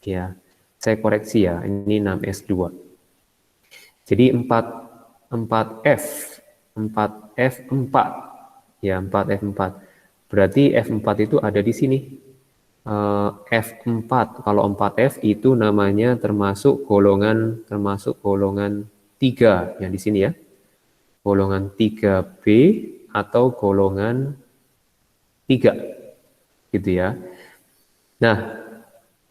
A: Ya, saya koreksi ya, ini 6S2. Jadi 4F, 4F4. Ya, 4F4. Berarti F4 itu ada di sini. F4, kalau 4F itu namanya termasuk golongan 3 yang di sini ya. Golongan 3B atau golongan 3 gitu ya. Nah,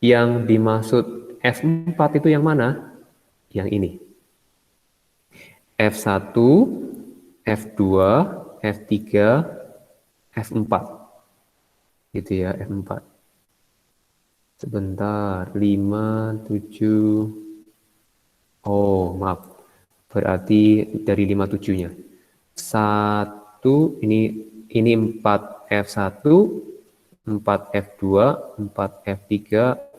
A: yang dimaksud F4 itu yang mana? Yang ini. F1, F2, F3, F4. Gitu ya, F4. Sebentar, 5, 7. Oh, maaf. Berarti dari 5, 7-nya. 1, ini 4F1, 4F2, 4F3,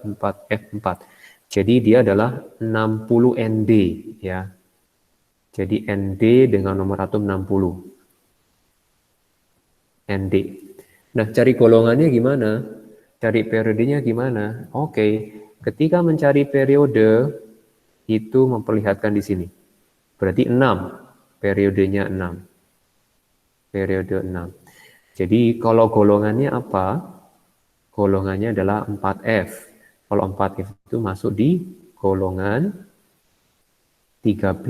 A: 4F4. Jadi dia adalah 60 ND ya. Jadi ND dengan nomor atom 60. ND. Nah, cari golongannya gimana? Cari periodenya gimana? Oke, ketika mencari periode itu memperlihatkan di sini. Berarti 6, periodenya 6. Periode 6. Jadi kalau golongannya apa? Golongannya adalah 4F. Kalau 4F itu masuk di golongan 3B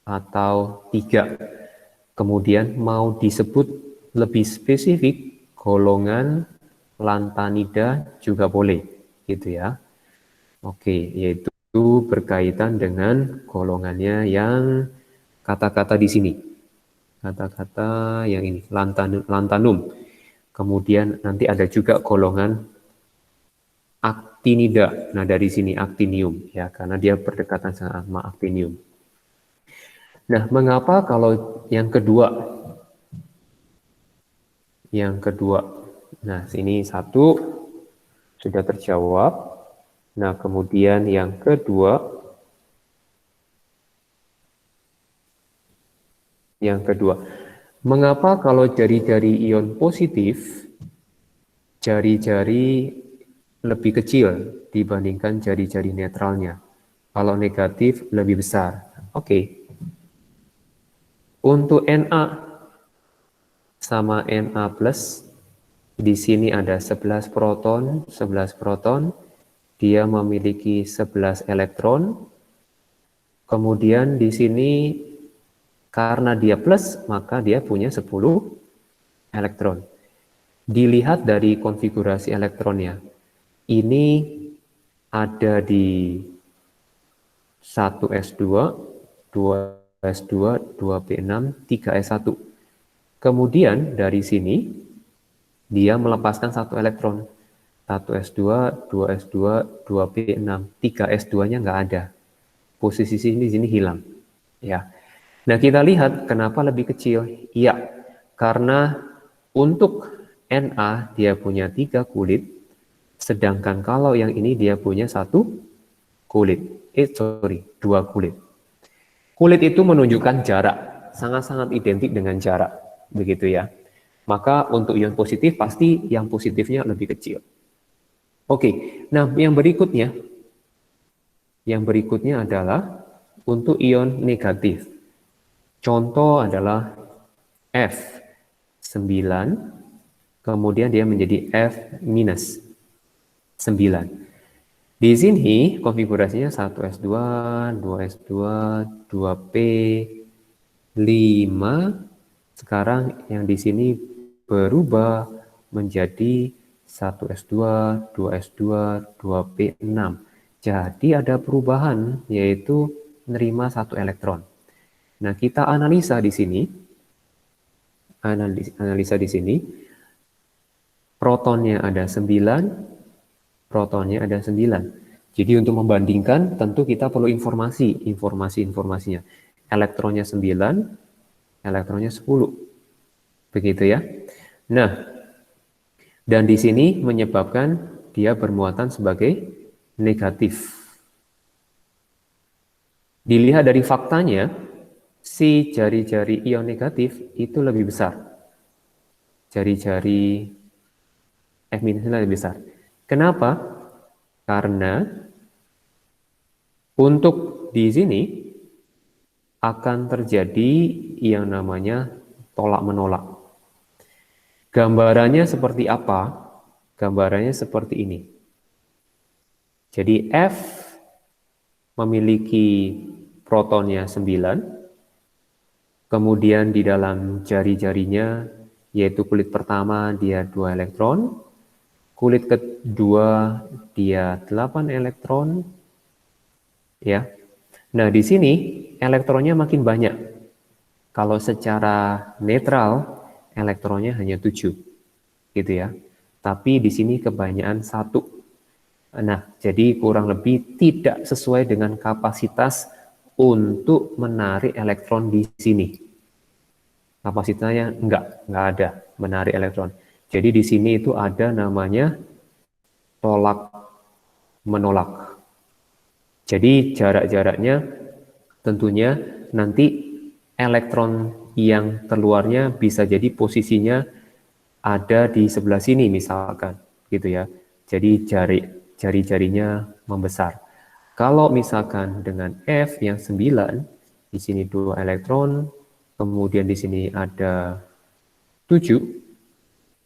A: atau 3. Kemudian mau disebut lebih spesifik, golongan lantanida juga boleh, gitu ya. Oke, yaitu berkaitan dengan golongannya yang kata-kata di sini. Kata-kata yang ini, lantanum. Kemudian nanti ada juga golongan actinida. Nah, dari sini actinium ya, karena dia berdekatan sama actinium. Nah, mengapa kalau yang kedua? Yang kedua. Nah, sini 1 sudah terjawab. Nah, kemudian yang kedua. Yang kedua. Mengapa kalau jari-jari ion positif, jari-jari lebih kecil dibandingkan jari-jari netralnya? Kalau negatif lebih besar. Oke. Untuk Na sama Na+, di sini ada 11 proton, 11 proton. Dia memiliki 11 elektron. Kemudian di sini karena dia plus, maka dia punya 10 elektron. Dilihat dari konfigurasi elektronnya. Ini ada di 1s2, 2s2, 2p6, 3s1. Kemudian dari sini dia melepaskan 1 elektron. 1s2, 2s2, 2p6, 3s2-nya nggak ada. Posisi sini hilang. Ya. Nah, kita lihat kenapa lebih kecil. Iya, karena untuk Na dia punya 3 kulit, sedangkan kalau yang ini dia punya 1 kulit. 2 kulit. Kulit itu menunjukkan jarak, sangat-sangat identik dengan jarak, begitu ya. Maka untuk ion positif pasti yang positifnya lebih kecil. Oke, nah yang berikutnya adalah untuk ion negatif. Contoh adalah F9, kemudian dia menjadi F-9. Di sini konfigurasinya 1s2, 2s2, 2p5. Sekarang yang di sini berubah menjadi 1s2, 2s2, 2p6. Jadi ada perubahan, yaitu menerima 1 elektron. Nah, kita analisa di sini. Analisa di sini. Protonnya ada 9, protonnya ada 9. Jadi untuk membandingkan tentu kita perlu informasinya. Elektronnya 9, elektronnya 10. Begitu ya. Nah, dan di sini menyebabkan dia bermuatan sebagai negatif. Dilihat dari faktanya, si jari-jari ion negatif itu lebih besar. Jari-jari F- lebih besar. Kenapa? Karena untuk di sini akan terjadi yang namanya tolak-menolak. Gambarannya seperti apa? Gambarannya seperti ini. Jadi F memiliki protonnya 9, kemudian di dalam jari-jarinya, yaitu kulit pertama dia 2 elektron, kulit kedua dia 8 elektron, ya. Nah, di sini elektronnya makin banyak. Kalau secara netral, elektronnya hanya 7, gitu ya. Tapi di sini kebanyakan 1. Nah, jadi kurang lebih tidak sesuai dengan kapasitas untuk menarik elektron di sini. Kapasitasnya enggak ada menarik elektron. Jadi di sini itu ada namanya tolak menolak. Jadi jarak-jaraknya tentunya nanti elektron yang keluarnya bisa jadi posisinya ada di sebelah sini misalkan, gitu ya. Jadi jari-jarinya membesar. Kalau misalkan dengan F yang 9, di sini 2 elektron, kemudian di sini ada 7.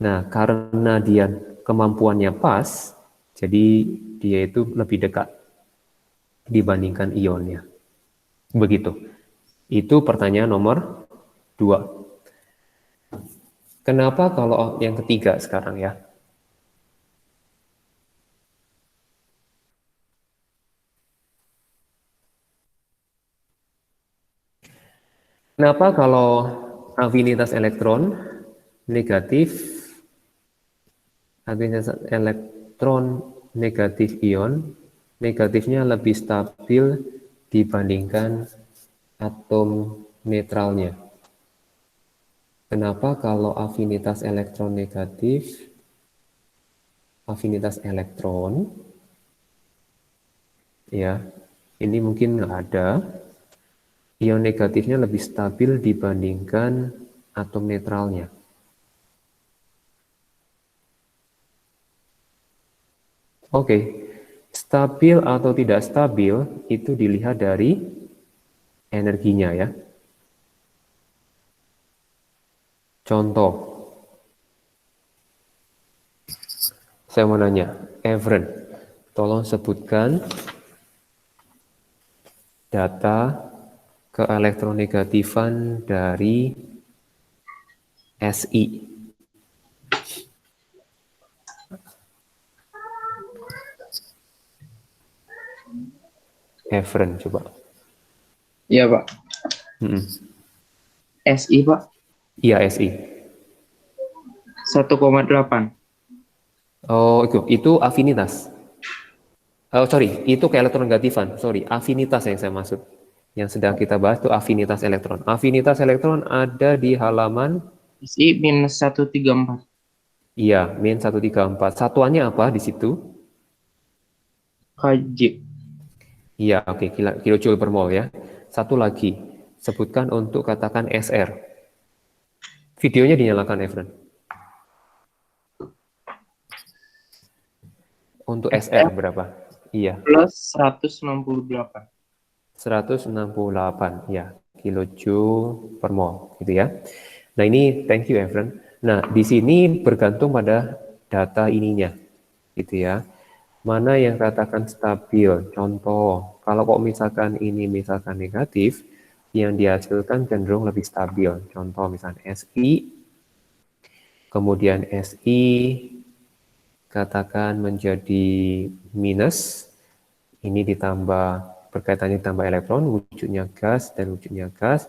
A: Nah, karena dia kemampuannya pas, jadi dia itu lebih dekat dibandingkan ionnya. Begitu. Itu pertanyaan nomor 2. Kenapa kalau yang ketiga sekarang ya? Kenapa kalau afinitas elektron negatif ion negatifnya lebih stabil dibandingkan atom netralnya? Kenapa kalau afinitas elektron ya, ini mungkin nggak ada, ion negatifnya lebih stabil dibandingkan atom netralnya? Oke, stabil atau tidak stabil itu dilihat dari energinya ya. Contoh, saya mau nanya, Evren, tolong sebutkan data keelektronegatifan dari Si. Evren, coba.
I: Iya, Pak. Si, Pak.
A: Iya, Si.
I: 1,8.
A: Oh, itu afinitas. Oh, sorry, itu keelektronegatifan. Sorry, afinitas yang saya maksud. Yang sedang kita bahas itu afinitas elektron. Afinitas elektron ada di halaman
I: Si minus 134.
A: iya, min 134. Satuannya apa di situ?
I: Kj.
A: Iya, oke, kilojoule per mol ya. Satu lagi, sebutkan untuk katakan SR. Videonya dinyalakan, Evren. Untuk SR berapa? Iya.
I: Plus 168.
A: 168, ya, kilojoule per mol, gitu ya. Nah ini, thank you, Evren. Nah di sini bergantung pada data ininya, gitu ya. Mana yang katakan stabil? Contoh, kalau kok misalkan ini misalkan negatif, yang dihasilkan cenderung lebih stabil. Contoh misalkan Si, kemudian Si katakan menjadi minus, ini ditambah berkaitannya ditambah elektron, wujudnya gas dan wujudnya gas,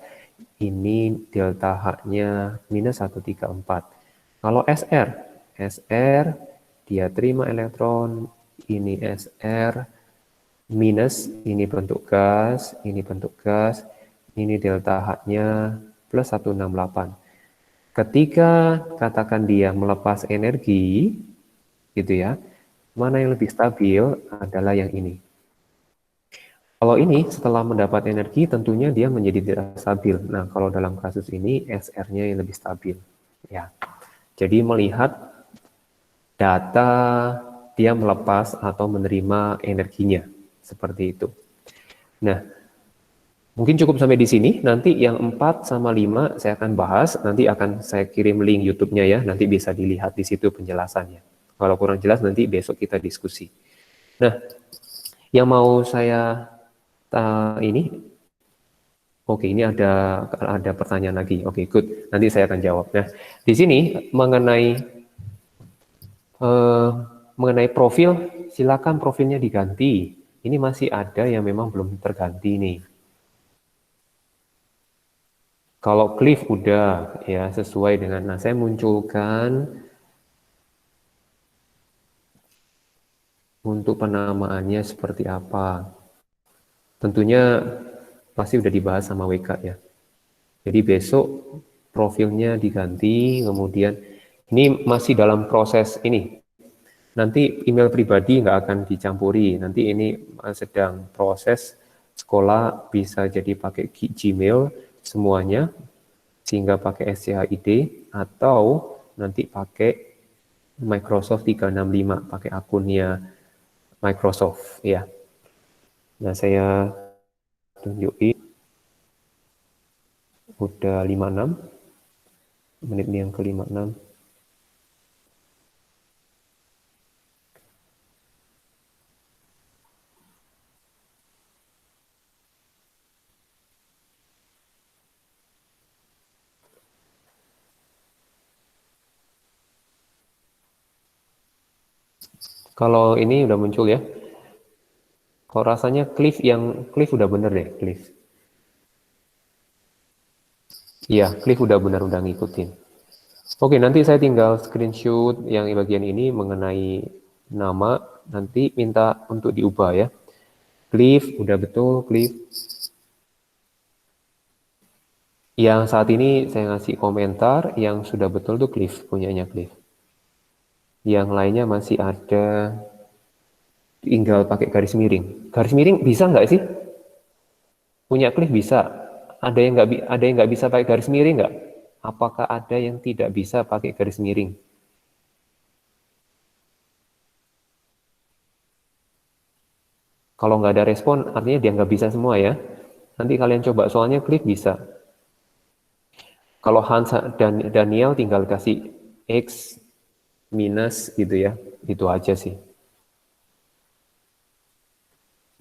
A: ini delta H-nya minus 134. Kalau SR dia terima elektron, ini SR minus, ini bentuk gas, ini delta H-nya plus 168. Ketika katakan dia melepas energi, gitu ya, mana yang lebih stabil adalah yang ini. Kalau ini setelah mendapat energi tentunya dia menjadi tidak stabil. Nah, kalau dalam kasus ini SR-nya yang lebih stabil. Ya. Jadi melihat data dia melepas atau menerima energinya seperti itu. Nah, mungkin cukup sampai di sini. Nanti yang 4 sama 5 saya akan bahas. Nanti akan saya kirim link YouTube-nya ya. Nanti bisa dilihat di situ penjelasannya. Kalau kurang jelas nanti besok kita diskusi. Nah, yang mau saya oke, ini ada pertanyaan lagi. Oke, good. Nanti saya akan jawab. Nah, di sini mengenai profil, silakan profilnya diganti. Ini masih ada yang memang belum terganti nih. Kalau Cliff udah ya sesuai dengan. Nah, saya munculkan untuk penamaannya seperti apa. Tentunya pasti udah dibahas sama WK ya. Jadi besok profilnya diganti, kemudian ini masih dalam proses ini. Nanti email pribadi nggak akan dicampuri. Nanti ini sedang proses sekolah bisa jadi pakai Gmail semuanya, sehingga pakai SCHID atau nanti pakai Microsoft 365, pakai akunnya Microsoft ya. Nah, saya tunjukin udah 56 menit yang ke-56. Kalau ini udah muncul ya. Kalau rasanya Cliff udah bener deh, Cliff. Iya, Cliff udah benar udah ngikutin. Oke, nanti saya tinggal screenshot yang bagian ini mengenai nama, nanti minta untuk diubah ya. Cliff udah betul, Cliff. Yang saat ini saya ngasih komentar, yang sudah betul tuh Cliff, punyanya Cliff. Yang lainnya masih ada, tinggal pakai garis miring. Garis miring bisa nggak sih? Punya Cliff bisa. Ada yang nggak bisa pakai garis miring nggak? Apakah ada yang tidak bisa pakai garis miring? Kalau nggak ada respon, artinya dia nggak bisa semua ya. Nanti kalian coba, soalnya Cliff bisa. Kalau Hans dan Daniel tinggal kasih X minus gitu ya. Itu aja sih.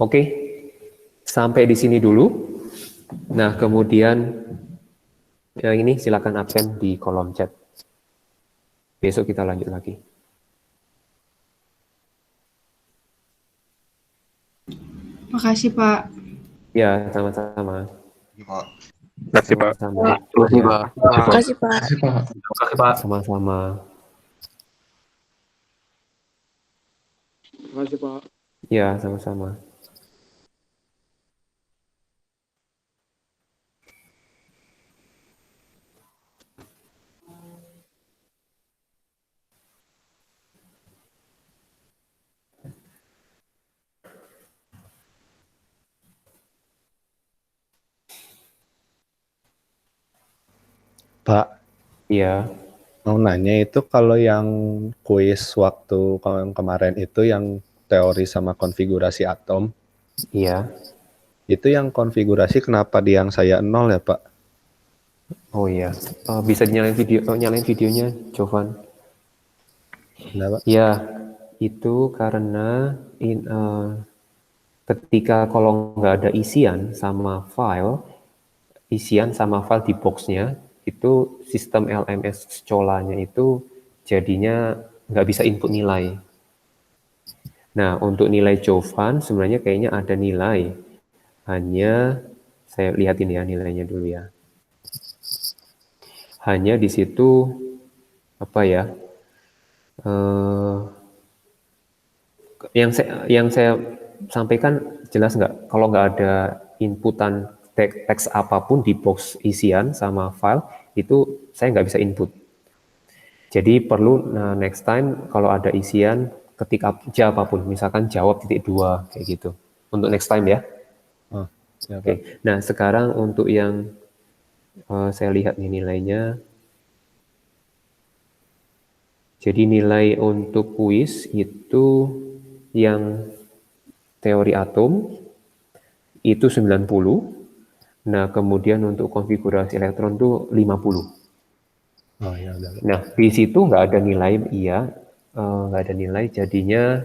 A: Oke, sampai di sini dulu. Nah, kemudian ini silakan absen di kolom chat. Besok kita lanjut lagi.
E: Makasih, Pak.
A: Ya, sama-sama.
B: Terima kasih, Pak.
A: Sama-sama.
F: Makasih, Pak.
I: Makasih, Pak.
A: Sama-sama.
I: Makasih, Pak.
A: Ya, sama-sama.
J: Pak,
A: Iya.
J: mau nanya itu kalau yang kuis waktu kemarin itu yang teori sama konfigurasi atom,
A: Iya.
J: itu yang konfigurasi kenapa di yang saya 0 ya Pak?
A: Oh iya. Bisa nyalain videonya, Jovan.
J: Kenapa?
A: Ya, itu karena ketika kalau nggak ada isian sama file di boxnya, itu sistem LMS Scolanya itu jadinya nggak bisa input nilai. Nah, untuk nilai Jovan sebenarnya kayaknya ada nilai. Hanya saya lihatin ya nilainya dulu ya. Hanya di situ apa ya? Yang saya sampaikan jelas nggak? Kalau nggak ada inputan teks apapun di box isian sama file, itu saya nggak bisa input. Jadi perlu next time kalau ada isian ketik aja apapun, misalkan jawab .2 kayak gitu. Untuk next time ya.
J: Ya, Pak.
A: Oke, nah sekarang untuk yang saya lihat nih nilainya. Jadi nilai untuk kuis itu yang teori atom itu 90. Nah, kemudian untuk konfigurasi elektron itu 50.
J: Oh ya udah.
A: Nah, di situ nggak ada nilai, nggak ada nilai, jadinya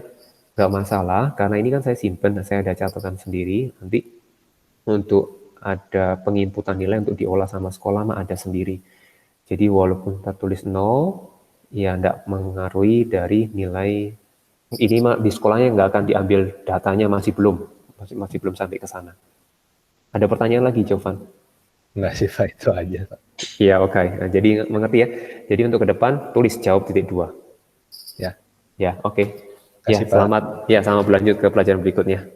A: nggak masalah, karena ini kan saya simpen, saya ada catatan sendiri, nanti untuk ada penginputan nilai untuk diolah sama sekolah mah ada sendiri. Jadi walaupun tertulis 0, ya nggak mengaruhi dari nilai, ini mah di sekolahnya nggak akan diambil datanya, masih belum sampai ke sana. Ada pertanyaan lagi, Jovan?
J: Enggak sih Pak, itu aja Pak.
A: Ya, oke. Nah, jadi mengerti ya. Jadi untuk ke depan tulis jawab titik 2.
J: Ya.
A: Ya, oke.
J: Kasih,
A: Ya, selamat berlanjut ke pelajaran berikutnya.